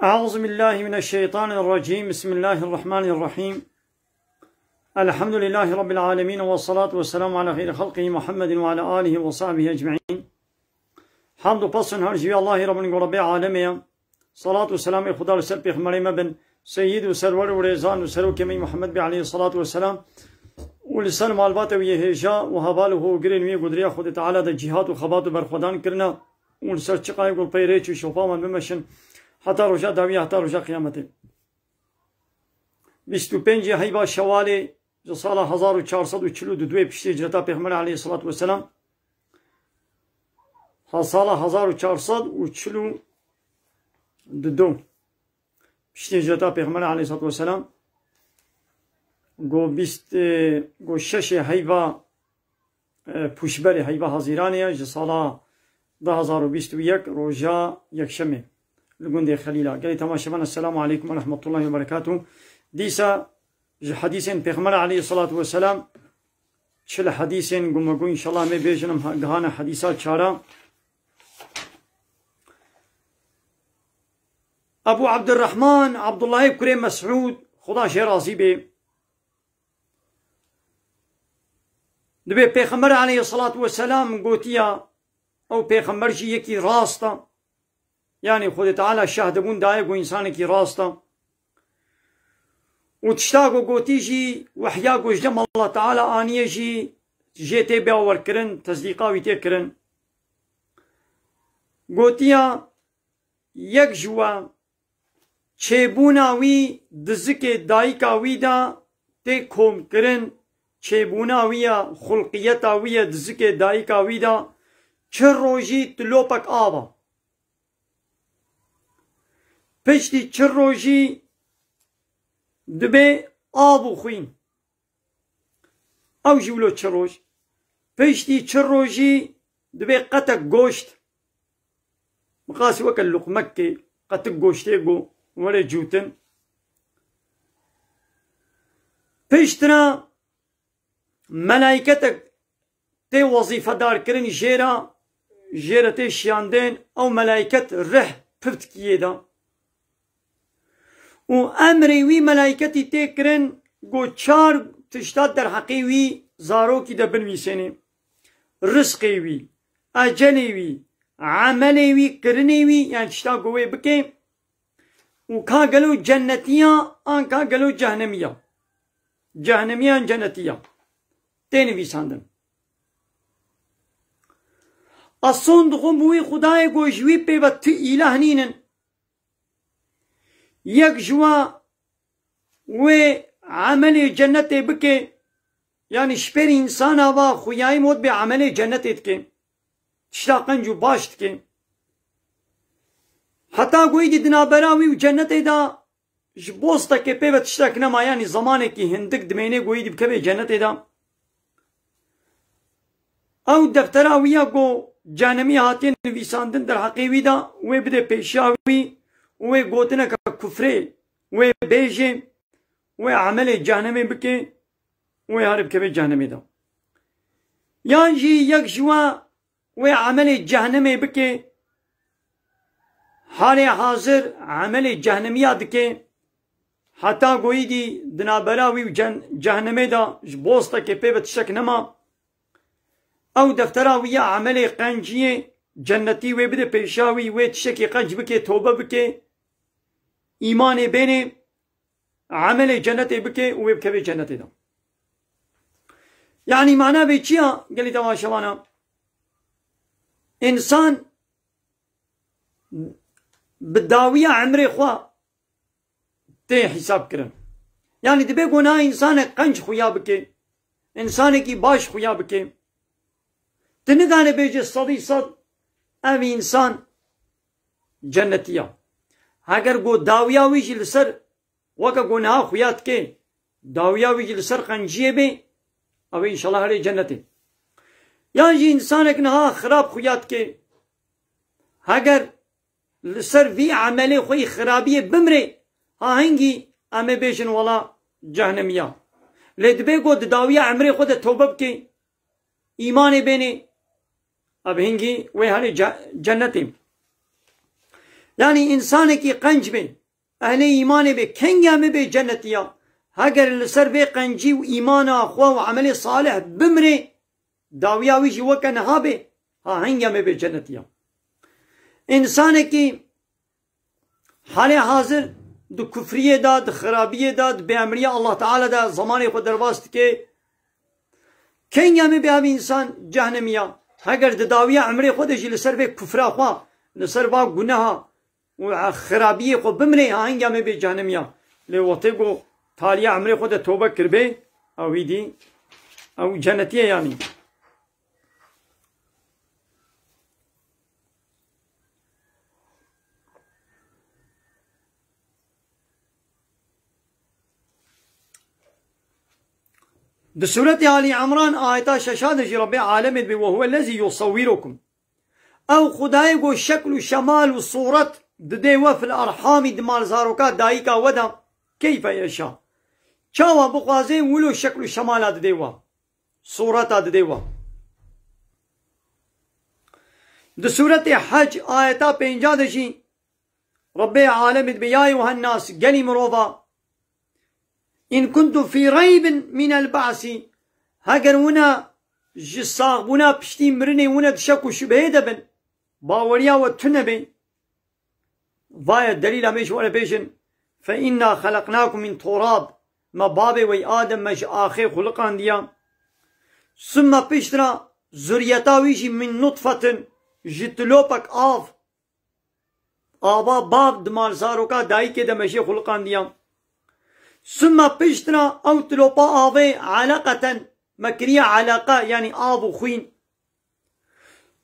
أعوذ بالله من الشيطان الرجيم. بسم الله الرحمن الرحيم. الحمد لله رب العالمين، والصلاة والسلام على خير خلقه محمد وعلى آله وصحبه أجمعين. حمد و پسن هر جوی الله رب رب عالمه. صلاة و سلام خدا لسر پیغمبر مبن سيد و سرور و رضان و سرو كمي محمد بي عليه الصلاة والسلام و لسان معلومات و هجا و حواله و گرین وی قدریا خود تعالی د جهاد و خبات و برخودان کرنا و لسر چقای گل پیره چو شفا من بمشن حتی روشا داوی حتی روشا قیامته. 25 هیوا شوال سال 1442 پیش هجرت پیغمبر علیه الصلاة والسلام. سال 1442 پیش هجرت پیغمبر علیه الصلاة والسلام. گو 6 هیوا پوشبر هیوا حزیرانیه سال 2021 روزا یکشنبه لگوند خلیلا. گلی تماشاگران السلام علیکم و رحمت الله و برکاته. دیسا حدیث پیغمبر علیه الصلاة والسلام چل حدیث گمگو انشالله می بیجنم گهان حدیثات چارا. ابو عبد الرحمن عبدالله بن مسعود خدا شه راضی به دبی پیغمبر علیه الصلاة والسلام گوتیا او پیغمبر جی یکی راستا، یعنی خود تعالی شهد بون دایه گو انسان کی راستا و تشتا گوتی جی وحیا گوشدم الله تعالی آنیه جی جیتی بیاور کرن تصدیقاوی تی کرن. گوتیا یک جوا چیبوناوی دزک دایکاوی دا تی کوم کرن، چیبوناوی خلقیتاوی دزک دایکاوی دا چه روژی تلوپک آبا پشتی چه روژی دبی آبو خوین او جولو چه روژ پشتی چه روژی دبی قطک گوشت مقاسی وکل لقمک که قطک گوشته گو ولی جوتن پشتنا ملائکتک تی وظیفه دار کرن جیره تی شیاندین او ملائکت ره پفت کیه دا و امری وی ملائکتی تی کرن گو چار تشتاد در حقی وی زارو کی دا بنویسینی، رزقی وی، اجلی وی، عملی وی، کرنی وی، یعنی تشتا گوی بکی و کا گلو جنتیا آن کا گلو جهنمیا، جهنمیا جنتیا تی نویساندن. اصون دخون بوی خدای گوشوی پی و تو ایله نینن یک جوا و عمل جنت بکه، یعنی شپر انسان آوا خویای مود به عمل جنت که تشتاقن جو باشت که حتی گوی دی دنابراوی و جنت دا جبوستا که پی و تشتاق نما، یعنی زمانه که هندک دمینه گوی دی بکه جنت دا او دفتراویا گو جانمی هاتین نویساندن در حقیوی دا و بده پیشاوی و گوتنه که کفره و بیجه و عمل جهنمی بکه و هرب که به جهنمی دا، یعنی یک جوا و عمل جهنمی بکه حال حاضر عمل جهنمی دکه حتی گویی دی دنابراوی و جهنمی دا جبوستا که پی بتشک نما او دفتراوی عمل قنجیه جنتی و بده پیشاوی و تشکی قنج بکه توبه بکه ایمان بینه عمل جنتی بکه و بکه جنتی دا. یعنی معنی به چیه؟ گلی تماشاوانا انسان بداوی عمر خواه تی حساب کرن، یعنی دبی گناه انسان قنج خویا بکه، انسان کی باش خویا بکه تندانه بیجه 100% او انسان جنتیا. اگر گو داویاوی جی لسر وکا گناه خویات که داویاوی جی لسر قنجیه بی او انشاءالله هر جنتی. یعنی جی انسان اک نها خراب خویات که اگر لسر وی عملی خوی خرابیه بمره ها هنگی امه بیشن والا جهنمیا. لیدبه گو داویا عمری خود توبه بکی ایمان بینه اب هنگی وی هر جنتی. يعني إنسانك قنج بي أهل إيمان بي كنجا مبي جنتيا هاگر لسر بي قنجي وإيمان أخوة وعمل صالح بمري داويا ويجي وكان هابي ها هنجا مبي جنتيا إنسانك حال حاضر دو كفرية دا دو خرابية دا دو بأمرية الله تعالى دا زماني خود درواست كي كنجا مبي هابي إنسان جهنميا هاگر داويا عمري خود جي لسر بي كفر أخوة لسر با گناها وخرابية خود بمري ها هنجا مبي جهنميا لوطيقو تاليا عمري خود توبة كربي أو هيدي أو جنتية يعني بسورة آل عمران آيات ششاد ربي عالمت وهو الذي يصوركم أو خدايقو شكل شمال وصورة دديوة في الأرحام دمال زاروكا دايكا ودا كيف يشاء چاوا بقوازي ولو شكل شمالات دديوة صورة دديوة بسورة حج آيات بينجادشي ربي عالمت بياي وهالناس قلي مروضا إن كنت في ريب من البعث هاگر ونا جساغ ونا بشتي مرني ونا تشكو شبه دبن باوريا وتنبي ضايا الدليل مش ولا بيشن فإنا خلقناكم من تراب ما بابي وي آدم مش آخر خلقان ديا ثم بشترا زريتاويشي من نطفة جتلوبك آف آبا باب دمال زاروكا داي كده مشي خلقان ديا ثم بشترا أو تلوبا آبي علاقة مكرية علاقة يعني آب وخوين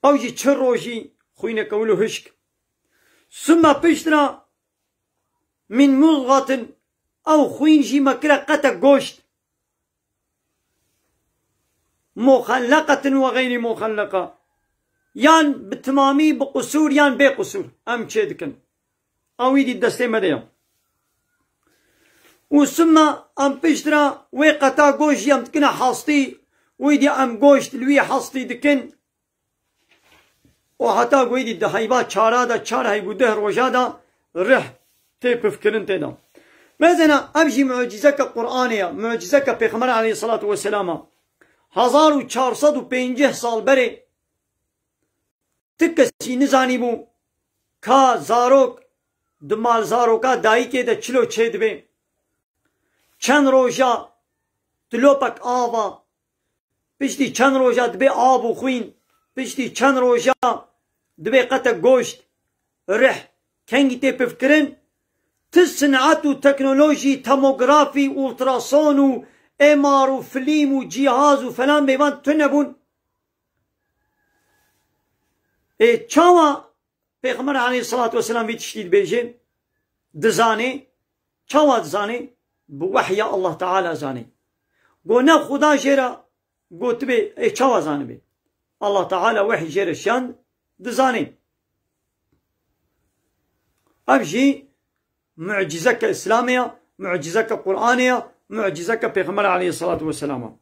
أو جي تشروشي خوين كولو هشك ثم بشترا من مضغة أو خوين جي مكرة قتا قوشت مخلقة وغير مخلقة يان بتمامي بقصور يان بقصور أم تشيدكن أو يدي الدستي مديم وثم أم بشترا ويقتا قوش يام تكنا حاصتي ويدي أم قوشت لوي حاصتي دكن وحتى قويدي الدهيبات چارا دا چار هيبو ده روجا دا رح تيب فكرن تيدا مثلا أمشي معجزك قرآنية معجزك بيغمبر عليه الصلاة والسلام 1450 سال بري تكسي نزاني بو كا زاروك دمال زاروكا داي كي دا چلو چيد بي چند روجا دلوپك آوا بشتي چند روجا دبي آب خوين بشتي چند روجا دبي قتا گوشت رح كنگي تي بفكرن تصنعات وتكنولوجي توموغرافي والتراسون وامار وفليم وجهاز وفلان بيبان تنبون اي چاوا پیغمبر عليه الصلاة والسلام بيتشتيد بيجين دزاني چاوا دزاني بوحي الله تعالى زاني قونا خدا جيرا قوت بي اي چاوا زاني بي الله تعالى وحي جيرا شان دزاني أبجي معجزك إسلامية معجزك قرآنية معجزك بيغمبر عليه الصلاة والسلام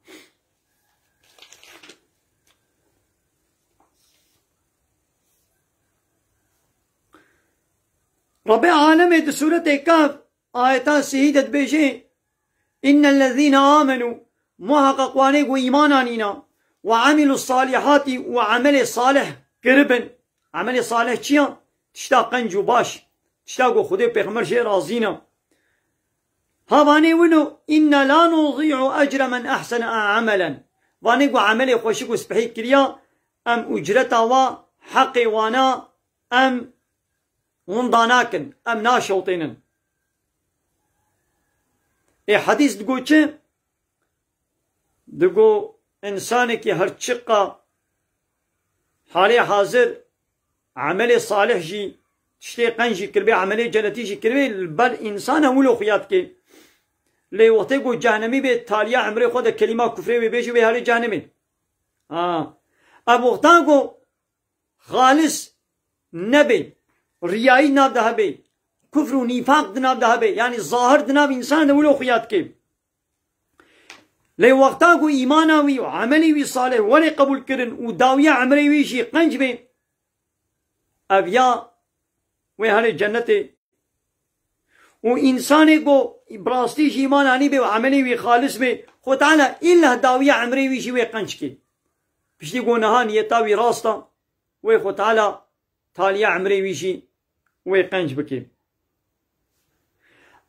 رب عالمي سورة الكهف آيات سهيدة بيجي إن الذين آمنوا محقق وانيق وإيمانانينا وعملوا الصالحات وعمل صالح قربن عمل صالح چيا تشتاق قنجو باش تشتاقو خده پیغمبر شي رازينا هاواني ونو إن لا نضيع أجر من أحسن عملا وانيقو عملي خوشيكو سبحي كريا أم أجرتا و حقي وانا أم ونداناكن أم ناشوطينن اي حديث دقو چه دقو إنسانك هر چقا حالي حاضر عمل صالح جي تشتي قنجي كربي عملي جنتي جي كربي بل إنسان ولو خيات كي لي وقتي جهنمي بي تاليا عمري خود كلمة كفري بيجي بي هالي جهنمي أبو وقتان خالص نبي رياي ناب ده بي كفر ونفاق دناب ده بي يعني ظاهر دناب إنسان ولو خيات كي لي وقتان إيمانا وي وعملي وي صالح ولي قبول كرن وداوية عمري ويشي قنج بي أبيا وهر جنته وإنسان کو براستيش إيمان عني به وعملي وي خالص به خو تعالى إلا داوية عمري ويشي وي قنشكي بشتي قو نهان يتاوي راستا وي خو تعالى تاليا عمري ويشي وي قنش بكي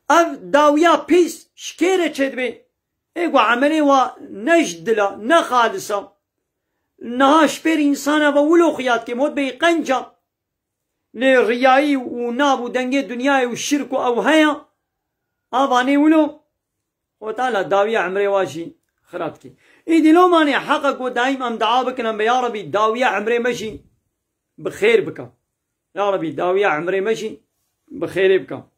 اف داوية بيس شكيرة چد به ايقو عملي و نجدلا نخالصا نها شبير إنسانا وولو خيات كي موت بي قنجا لريائي وناب ودنگي دنياي والشرك او هيا آباني ولو وتعالى داوية عمري واشي خراتكي ايدي لو ماني حقق ودايم ام دعا بكنا يا ربي داوية عمري مشي بخير بك يا ربي داوية عمري مشي بخير بك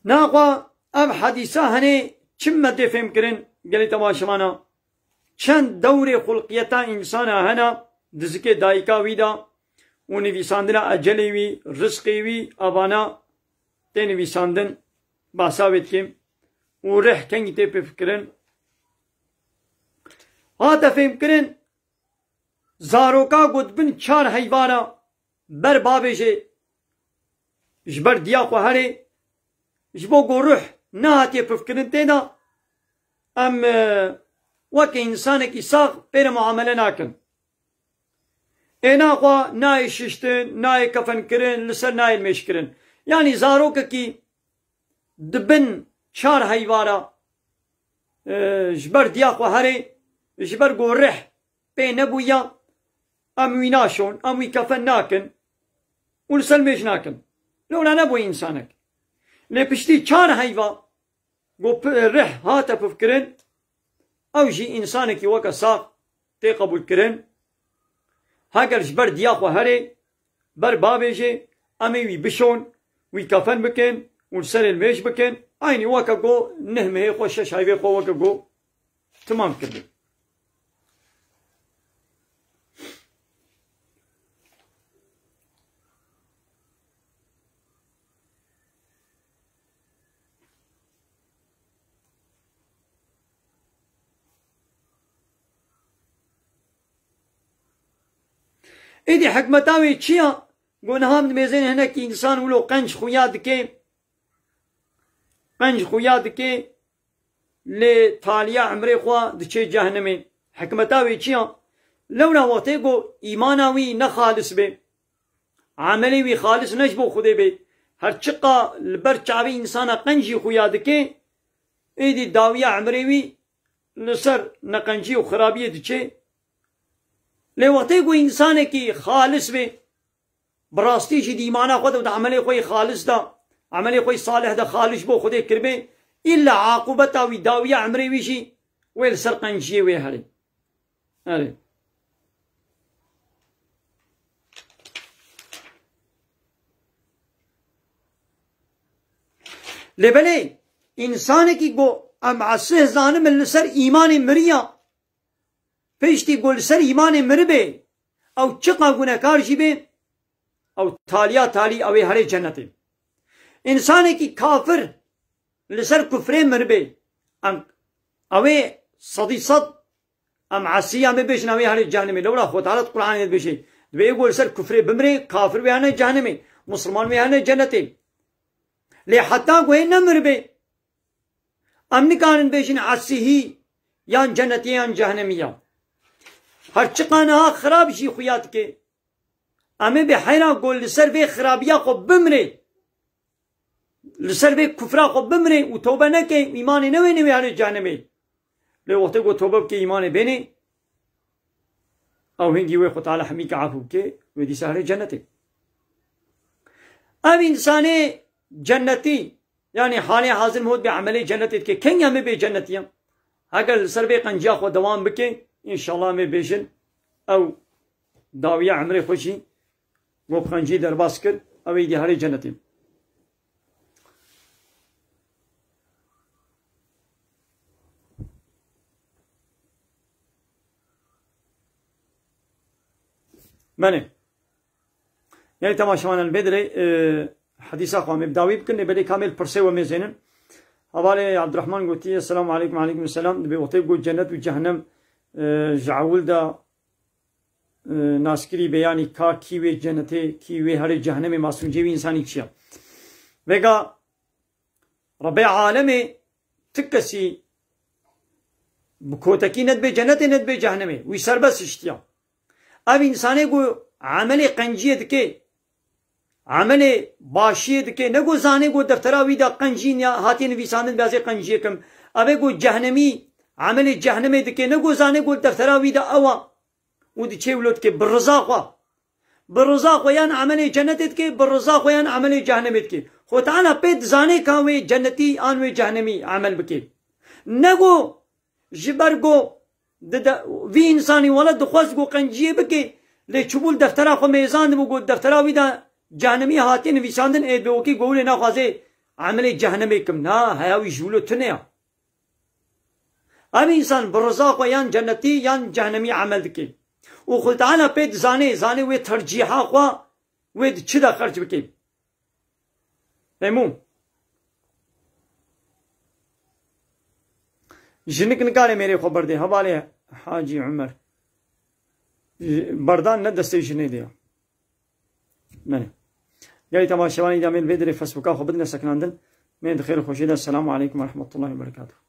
ناقوا اب حديثة هني چم مدى فهم کرن گلی تماشمانا چند دور خلقیتا انسانا هنا دزك دايكا ويدا ونویساندنا اجلی وی رزقی وی ابانا تنویساندن باساوت كم ورح كنگ تي بفكرن هاتا فهم کرن زاروكا قد بن چار حيوانا بر بابجه جبر ديا خو هري جبو قو روح نهاتي بفكرن تينا ام وك انسانك ساغ بين معامله ناكن انا خو ناي ششتن ناي كفن كرن لسر ناي المشكرن يعني زاروك كي دبن شار هيوارا جبر ديا خو هري جبر قو روح بين ابويا ام ويناشون ام ويكفن ناكن ولسر مش ناكن لو لا نبوي انسانك لبشتي چار هيوا قو رح هاتا بفكرن او جي انسانك وكا ساق تي قبول كرن هاگر جبر دياخو هري بر بابيجي امي وي بشون وي كفن بكن ونسر الميش بكن عيني وكا قو نهمه خو شش هايوي خو وكا قو تمام كردن ايدي حكمتاوي تشيا قلنا من ميزين هناك انسان ولو قنش خويادكي قنش خويادكي لتاليا عمري خوا دشي جهنمي حكمتاوي تشيا لولا واتيقو ايماناوي نخالص بي عملي خالص نجبو خدي بي هرچقا البرچاوي انسانا قنجي خويادكي ايدي داوية عمريوي لسر نقنجي وخرابية دشي لوقتی کو انسان کی خالص به براستی شد ایمانا خود و عمل کوئی خالص دا عمل کوئی صالح دا خالص بو خود کربه الا عاقبتا وی داویه عمری ویشی ویل سرقنشی وی هری هری لبلی انسان کی گو ام عصه زانم لسر ایمان مریا پیشتی گل سر ایمان مربه او چقا گناهکار جیبه او تالیا تالی اوی هر جنته انسانی کی کافر لسر کفر مربه ام اوی صدی صد ام عصیه مبیشن اوی هر جهنمه لولا خود حالت قرآن بشه دوی گل سر کفر بمره کافر بیانه جهنمه مسلمان بیانه جنته لی حتی گوه نمربه ام نکانن بیشن عصیه یان جنتی یان جهنمیه هرچقانها خراب شي خويات كي امي بحيرا قول لسر بي خرابيا خو بمري لسر بي كفرا خو بمري وتوبه نكي ايمان نوي نوي على جانبي لو وقت کو توبه كي ايمان بيني او هنجي وي خو تعالى حميك عفو كي ودي سهل جنتي اب انساني جنتي يعني حالي حاضر موت بعملي جنتي كي كن يم بي جنتيا اگر لسر بي قنجا خو دوام بكي ان شاء الله مي بيجن او داوية عمري خوشي وبخنجي درباس كر او يدي هاري جنتي بله يعني تماشاوان البدري حديثا قام بداوي بكن بدي كامل برسي ومزينن حوالي عبد الرحمن قلتي السلام عليكم وعليكم السلام بوطيب قلت جنة وجهنم جعول دا ناسكري بياني كا كيوي جنتي كيوي هر جهنم معصوم جيوي انساني كشيا ويقا ربي عالمي تكسي بكوتكي ند بي جنتي ند بي جهنمي ويسربس اشتيا اب انساني قو عملي قنجيه دكي عملي باشيه دكي نگو زاني قو دفتراوي دا قنجين يا هاتين ويساندن بازي قنجيه كم ابي قو جهنمي عملي جهنمي دكي نگو زاني قو دفتراوي دا اوا ودي چه ولد كي بالرزاق ويان عملي جنتي كي بالرزاق ويان عملي جهنمي كي خو تعالى بيت زاني كاوي جنتي انوي جهنمي عمل بكي نگو جبرگو في انساني ولد خوزگو قنجيه بكي لي چبول دفترا خو ميزان بو دفترا ويدا جهنمي هاتين ويساندن اي بوكي گول نا خوازي عملي جهنمي كم نا هياوي جولو تنيا ام انسان بالرزاق ويان جنتي يان جهنمي عمل بكي وقلت تعالى بيت زاني وي ترجيحا خوا وي چدا خرج بكي تمام جنك نكاري मेरे खबर दे हवाले हाजी उमर बरदान न दस्ते जने दिया मैंने قال تماشاواني جامل فيدري فيسبوك خبرنا سكناندن من خير خوشيدا السلام عليكم ورحمة الله وبركاته